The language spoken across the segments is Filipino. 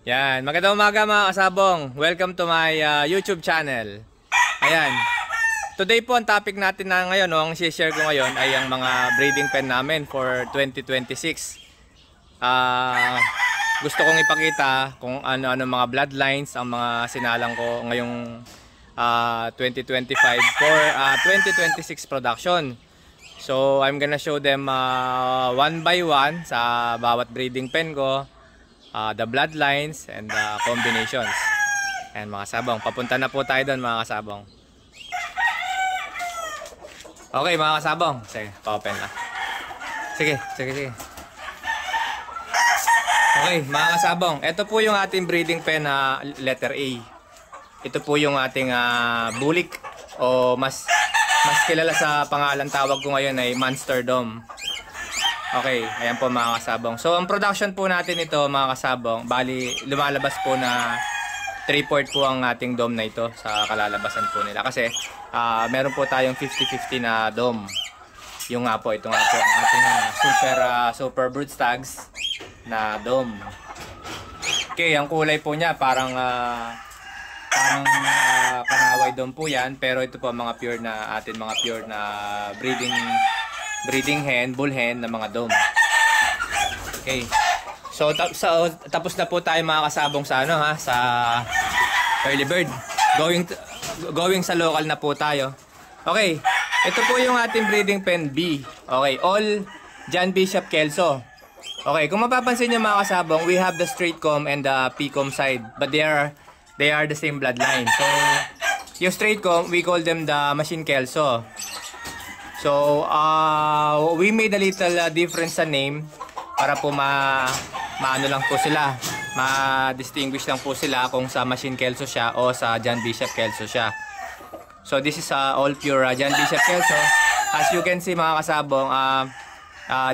Yan, magandang umaga mga kasabong. Welcome to my YouTube channel. Ayan. Today po ang topic natin na ngayon, ang share ko ngayon ay ang mga breeding pen namin for 2026. Gusto kong ipakita kung ano-ano mga bloodlines ang mga sinalang ko ngayong 2025 for 2026 production. So I'm gonna show them one by one sa bawat breeding pen ko. The bloodlines and the combinations. And mga kasabong, papunta na po tayo doon mga kasabong. Okay mga kasabong, sige, pa-open na. Sige. Okay mga kasabong, ito po yung ating breeding pen na letter A. Ito po yung ating bulik o mas kilala sa pangalan tawag ko ngayon ay Monster Dome. Okay, ayan po mga kasabong. So, ang production po natin ito mga kasabong, bali lumalabas po na 3/4 po ang ating dome na ito sa kalalabasan po nila. Kasi, meron po tayong 50-50 na dome. Yung nga po, ito nga po ang ating super broodstags na dome. Okay, ang kulay po niya parang kanaway dome po yan. Pero ito po mga pure na breeding hen, bull hen na mga dome. Okay. So tapos na po tayo mga kasabong sa sa early bird. Going sa local na po tayo. Okay. Ito po yung ating breeding pen B. Okay, all John Bishop Kelso. Okay, kung mapapansin niyo mga kasabong, we have the straight comb and the P-comb side, but they are the same bloodline. So yung straight comb, we call them the machine Kelso. So, we made a little difference sa name para po maano lang po sila, ma-distinguish lang po sila kung sa Machine Kelso siya o sa John Bishop Kelso siya. So, this is all pure John Bishop Kelso. As you can see mga kasabong,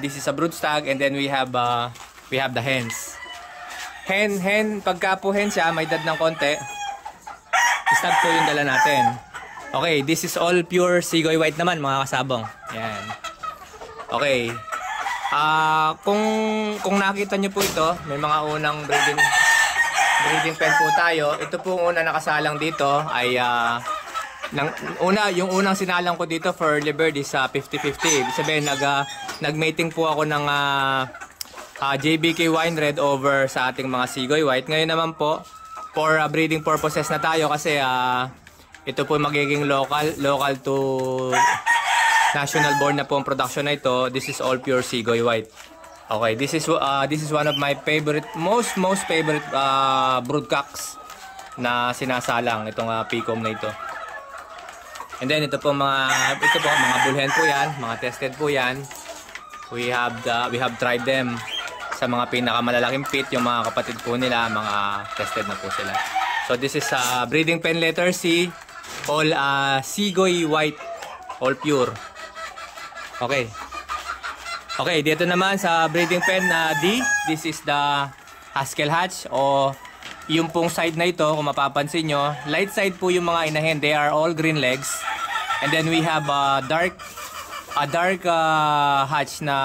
this is a broodstag and then we have the hens. Hen, pagka po hen siya, may dad ng konti, stag po yung dala natin. Okay, this is all pure Sigoy White naman mga kasabong. Yan. Okay. Kung nakita nyo po ito, may mga unang breeding pen po tayo. Ito po una nakasalang dito ay yung unang sinalang ko dito for early bird is 50-50. Ibig sabihin nagmating po ako ng JBK Wine Red over sa ating mga Sigoy White. Ngayon naman po for breeding purposes na tayo kasi ito po magiging local to national born na po ang production na ito. This is all pure Sigoy White. Okay, this is one of my most favorite broodcocks na sinasalang itong P-comb na ito. And then ito po mga bull hen po yan, mga tested po yan. We have tried them sa mga pinakamalalaking pit, yung mga kapatid po nila, mga tested na po sila. So this is breeding pen letter C. All Sigoy White, all pure. Okay. Okay, dito naman sa breeding pen na D, this is the Haskell hatch o yung pong side na ito, kung mapapansin nyo, light side po yung mga inahin, they are all green legs. And then we have a dark hatch na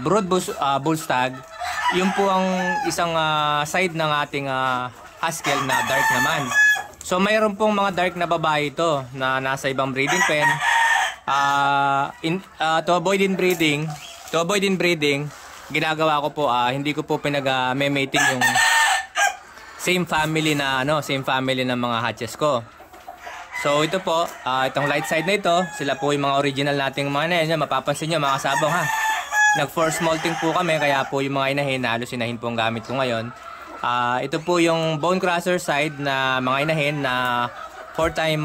brood bull stag. Yung po ang isang side ng ating Haskell na dark naman. So mayroon pong mga dark na babae ito na nasa ibang breeding pen. To avoid inbreeding, ginagawa ko po hindi ko po pinag-mating yung same family ng mga hatches ko. So ito po, itong light side na ito, sila po yung mga original nating mga inahin. Mapapansin nyo mga kasabong nag-force molting po kami, kaya po yung mga inahin, halos inahin po ang gamit ko ngayon. Ito po yung bone crusher side na mga inahin na 4-time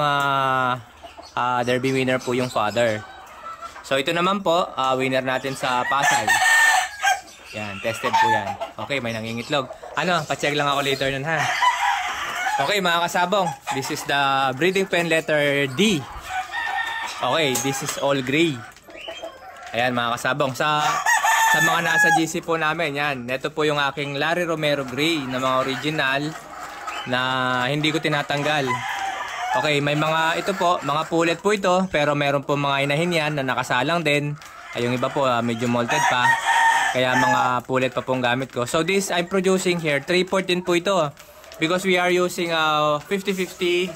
derby winner po yung father. So ito naman po, winner natin sa Pasay. Yan, tested po yan. Okay, may nangingitlog. Pa-check lang ako later nun Okay mga kasabong, this is the breeding pen letter D. Okay, this is all gray. Ayan mga kasabong, sa mga nasa GC po namin, yan. Ito po yung aking Larry Romero Gray na mga original na hindi ko tinatanggal. Okay, may ito po, mga pullet po ito, pero meron po mga inahin yan na nakasalang din. Ay, yung iba po medyo molted pa. Kaya mga pulet pa pong gamit ko. So this I'm producing here, 3-port din po ito. Because we are using 50-50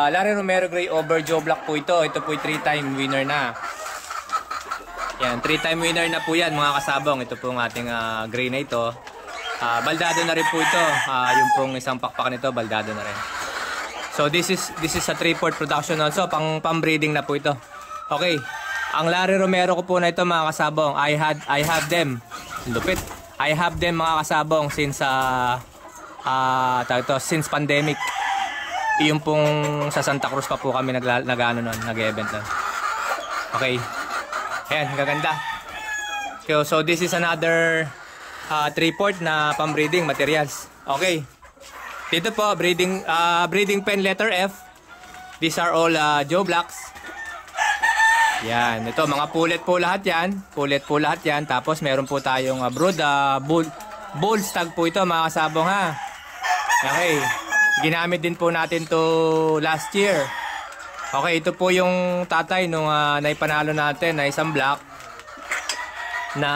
Larry Romero Gray over Joe Black po ito. Ito po 3-time winner na. Yan, 3-time winner na po yan mga kasabong. Ito po ang ating gray na ito. Baldado na rin po ito. Yung pong isang pakpak nito, baldado na rin. So this is a 3-port production also. Pang-breeding na po ito. Okay. Ang Larry Romero ko po na ito mga kasabong, I have them. Lupit. I have them mga kasabong since since pandemic. Yung pong sa Santa Cruz pa po kami nag-event nun. Okay. Ayan, gaganda. So this is another 3-port na pang-breeding materials. Okay. Dito po breeding pen letter F. These are all Joe Blacks. Yan, ito mga pulet po lahat yan. Pulet po lahat yan. Tapos meron po tayong brood, bull stag po ito mga kasabong ha. Okay, ginamit din po natin to last year. Okay, ito po yung tatay nung naipanalo natin na isang black. Na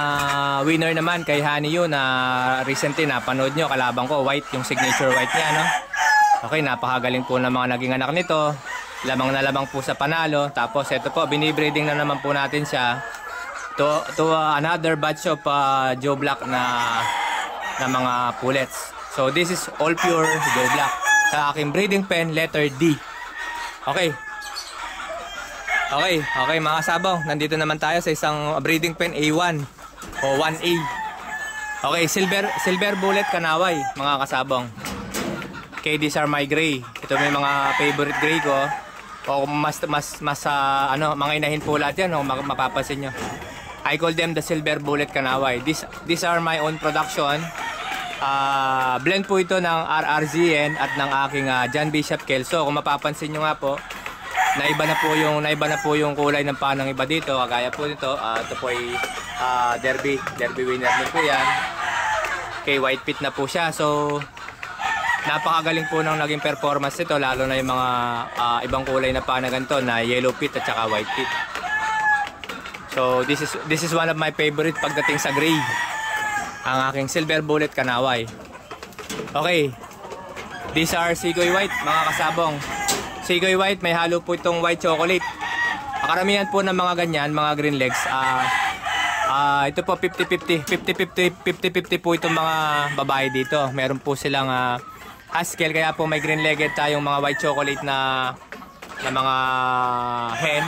winner naman kay Honey Yu na recently napanood nyo, kalabang ko, white, yung signature white niya, no? Okay, napakagaling po ng mga naging anak nito. Lamang na lamang po sa panalo. Tapos ito po, binibreeding na naman po natin siya to another batch of Joe Black na mga pullets. So this is all pure Joe Black sa aking breeding pen letter D. Okay. Okay mga kasabong, nandito naman tayo sa isang breeding pen A1 o 1A. Okay, silver bullet kanaway mga kasabong. Okay, these are my gray. Ito may mga favorite gray ko. O mas mga inahin po lahat yan, o mapapansin nyo. I call them the silver bullet kanaway. These are my own production. Blend po ito ng RRZN at ng aking John Bishop Kelso. Kung mapapansin nyo nga po, naiba na po yung kulay ng panang iba dito. Kagaya po dito, ito po ay derby winner din po yan. Okay, white pit na po siya. So napakagaling po ng naging performance nito, lalo na yung mga ibang kulay na pana ganito na yellow pit at saka white pit. So this is one of my favorite pagdating sa gray, ang aking silver bullet kanaway. Okay, these are Sigoy White mga kasabong. Sigoy White, may halo po itong white chocolate. Karamihan po ng mga ganyan, mga green legs, ito po 50-50 po itong mga babae dito. Meron po silang Haskell, kaya po may green-legged tayong mga white chocolate na mga hen.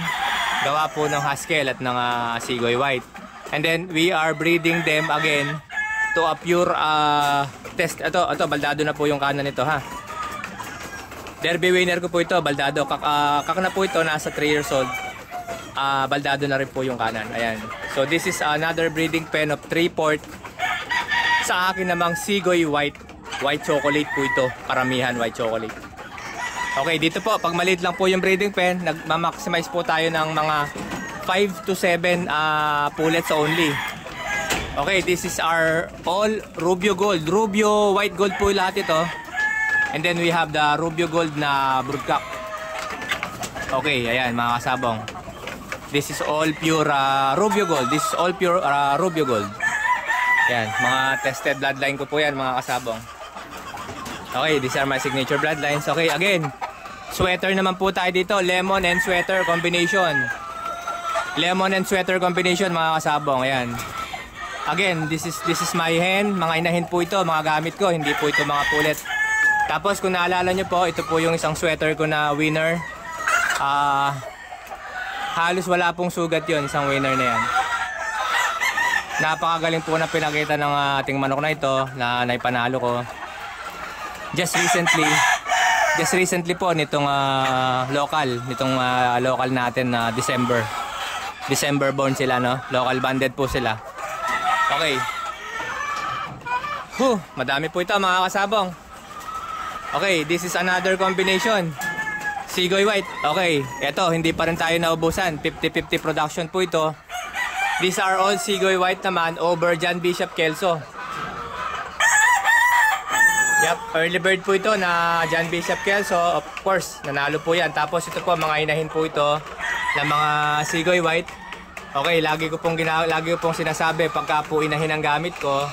Gawa po ng Haskell at ng Sigoy White. And then we are breeding them again to a pure test. Ito, baldado na po yung kanan nito ha. Derby winner ko po ito, baldado. Kak na po ito, nasa 3 years old. Baldado na rin po yung kanan. Ayan. So this is another breeding pen of 3-port. Sa akin namang Sigoy White. White chocolate po ito. Karamihan white chocolate. Okay, dito po, pag maliit lang po yung breeding pen, nagmamaximize po tayo ng mga 5 to 7 pullets only. Okay, this is our all Rubio Gold. Rubio White Gold po lahat ito. And then we have the Rubio Gold na broodcock. Okay, ayan mga kasabong. This is all pure Rubio Gold. This is all pure Rubio Gold. Ayan, mga tested bloodline ko po yan mga kasabong. Okay, these are my signature bloodlines. Okay, again, sweater naman po tayo dito. Lemon and sweater combination. Lemon and sweater combination mga kasabong. Ayan. Again, this is my hen. Mga inahin po ito, mga gamit ko. Hindi po ito mga pulet. Tapos kung naalala nyo po, ito po yung isang sweater ko na winner. Halos wala pong sugat yon, isang winner na yan. Napakagaling po na pinakita ng ating manok na ito na naipanalo ko. Just recently po nitong local natin na December born sila, no? Local banded po sila. Okay. Madami po ito mga kasabong. Okay, this is another combination. Sigoy White. Okay, eto hindi pa rin tayo naubusan. 50-50 production po ito. These are all Sigoy White naman over John Bishop Kelso. Yep, early bird po ito na John Bishop Kelso. Of course, nanalo po yan. Tapos ito po, mga inahin po ito na mga Sigoy White. Okay, lagi ko pong sinasabi pagka po inahin ang gamit ko,